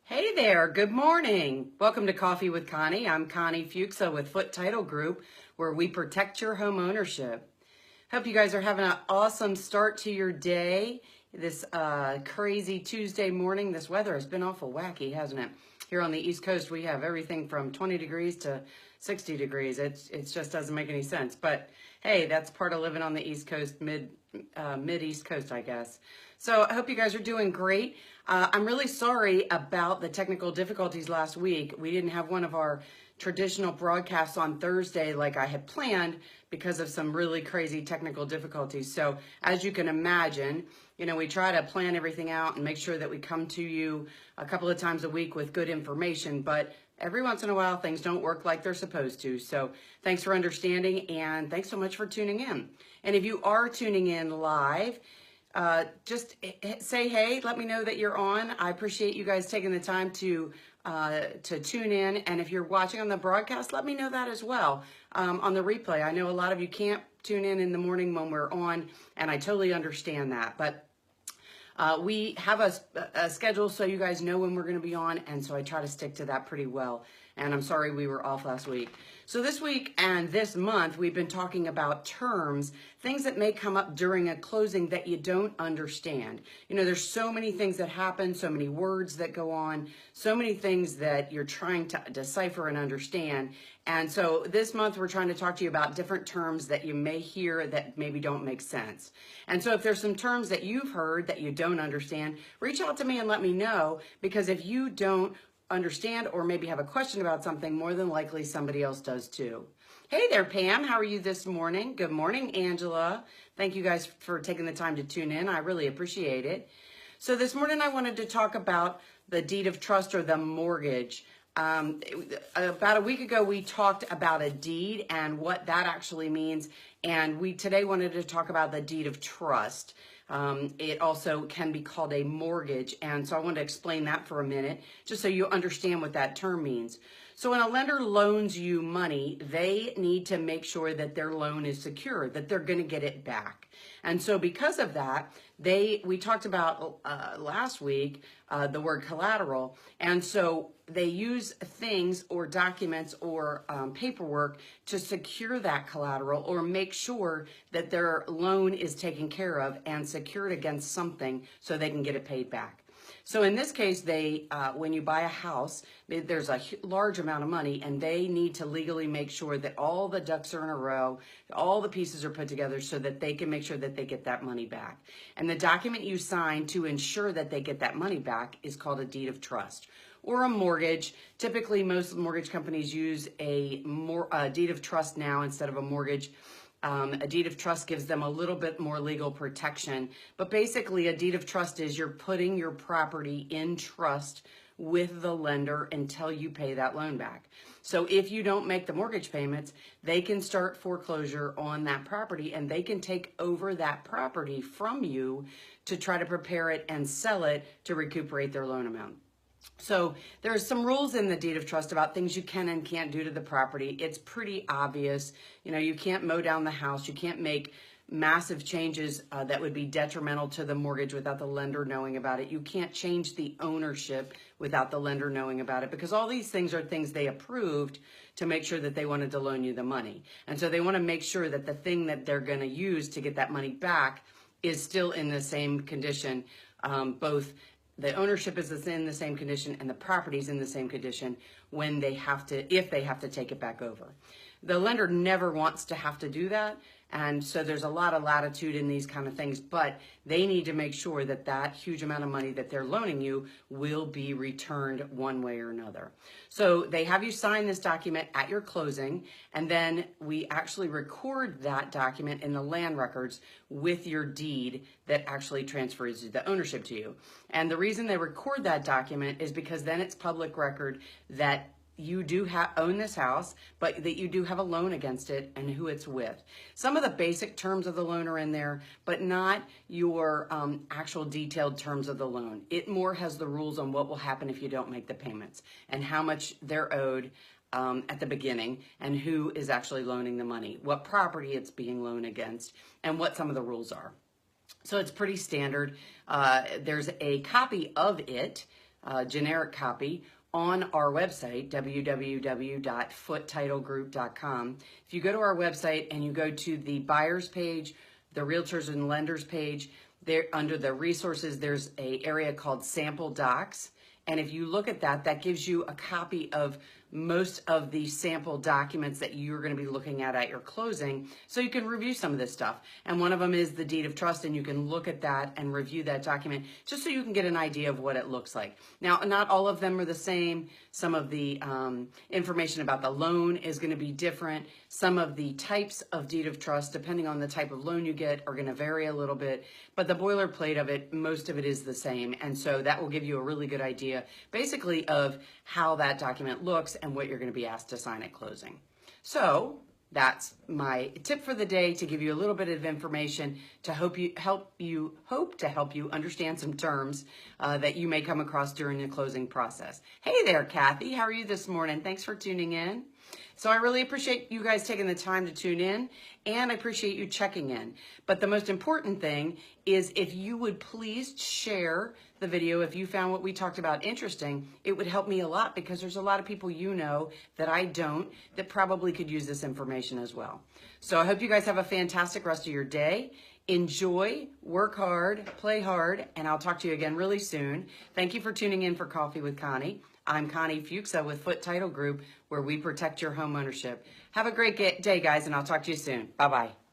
Hey there, good morning. Welcome to Coffee with Connie. I'm Connie Foote with Foote Title Group, where we protect your home ownership. Hope you guys are having an awesome start to your day. This crazy Tuesday morning. This weather has been awful wacky, hasn't it? Here on the East Coast, we have everything from 20 degrees to 60 degrees. It just doesn't make any sense. But hey, that's part of living on the East Coast, mid East Coast, I guess. So I hope you guys are doing great. I'm really sorry about the technical difficulties last week. We didn't have one of our traditional broadcasts on Thursday like I had planned because of some really crazy technical difficulties. So as you can imagine, we try to plan everything out and make sure that we come to you a couple of times a week with good information, but every once in a while things don't work like they're supposed to. So thanks for understanding, and thanks so much for tuning in. And if you are tuning in live, just say hey, let me know that you're on. I appreciate you guys taking the time to tune in. And if you're watching on the broadcast, let me know that as well on the replay. I know a lot of you can't tune in the morning when we're on, and I totally understand that. But we have a schedule so you guys know when we're going to be on, and so I try to stick to that pretty well. And I'm sorry we were off last week. So this week and this month, we've been talking about terms, things that may come up during a closing that you don't understand. There's so many things that happen, so many words that go on, so many things that you're trying to decipher and understand. And so this month, we're trying to talk to you about different terms that you may hear that maybe don't make sense. And so if there's some terms that you've heard that you don't understand, reach out to me and let me know, because if you don't understand or maybe have a question about something, more than likely somebody else does too. Hey there, Pam. How are you this morning? Good morning, Angela. Thank you guys for taking the time to tune in. I really appreciate it. So this morning I wanted to talk about the deed of trust, or the mortgage. About a week ago, we talked about a deed and what that actually means. And we today wanted to talk about the deed of trust. It also can be called a mortgage. And so I want to explain that for a minute, just so you understand what that term means. So when a lender loans you money, they need to make sure that their loan is secure, that they're going to get it back. And so because of that, we talked about last week the word collateral. And so they use things or documents or paperwork to secure that collateral, or make sure that their loan is taken care of and secured against something so they can get it paid back. So in this case, when you buy a house, there's a large amount of money, and they need to legally make sure that all the ducks are in a row, all the pieces are put together so that they can make sure that they get that money back. And the document you sign to ensure that they get that money back is called a deed of trust, or a mortgage. Typically, most mortgage companies use a deed of trust now instead of a mortgage. A deed of trust gives them a little bit more legal protection, but basically a deed of trust is you're putting your property in trust with the lender until you pay that loan back. So if you don't make the mortgage payments, they can start foreclosure on that property, and they can take over that property from you to try to prepare it and sell it to recuperate their loan amount. So there's some rules in the deed of trust about things you can and can't do to the property. It's pretty obvious. You can't mow down the house. You can't make massive changes that would be detrimental to the mortgage without the lender knowing about it. You can't change the ownership without the lender knowing about it, because all these things are things they approved to make sure that they wanted to loan you the money. And so they want to make sure that the thing that they're going to use to get that money back is still in the same condition. Both the ownership is in the same condition and the property is in the same condition when if they have to take it back over. The lender never wants to have to do that. And so there's a lot of latitude in these kind of things, but they need to make sure that that huge amount of money that they're loaning you will be returned one way or another. So they have you sign this document at your closing, and then we actually record that document in the land records with your deed that actually transfers the ownership to you. And the reason they record that document is because then it's public record that you do own this house, but that you do have a loan against it and who it's with. Some of the basic terms of the loan are in there, but not your actual detailed terms of the loan. It more has the rules on what will happen if you don't make the payments, and how much they're owed at the beginning, and who is actually loaning the money, what property it's being loaned against, and what some of the rules are. So it's pretty standard. There's a copy of it generic copy on our website, www.foottetitlegroup.com. If you go to our website and you go to the buyers page, the realtors and lenders page, there under the resources, there's an area called sample docs. And if you look at that, that gives you a copy of most of the sample documents that you're going to be looking at your closing, so you can review some of this stuff. And one of them is the deed of trust, and you can look at that and review that document just so you can get an idea of what it looks like. Now, not all of them are the same. Some of the information about the loan is going to be different. Some of the types of deed of trust, depending on the type of loan you get, are going to vary a little bit. But the boilerplate of it, most of it is the same. And so that will give you a really good idea, basically, of how that document looks and what you're going to be asked to sign at closing. So that's my tip for the day, to give you a little bit of information to help you understand some terms that you may come across during the closing process. Hey there, Kathy. How are you this morning? Thanks for tuning in. So I really appreciate you guys taking the time to tune in, and I appreciate you checking in. But the most important thing is, if you would please share the video if you found what we talked about interesting. It would help me a lot, because there's a lot of people you know that I don't, that probably could use this information as well. So I hope you guys have a fantastic rest of your day. Enjoy, work hard, play hard, and I'll talk to you again really soon. Thank you for tuning in for Coffee with Connie. I'm Connie Foote with Foote Title Group, where we protect your home ownership. Have a great day, guys, and I'll talk to you soon. Bye-bye.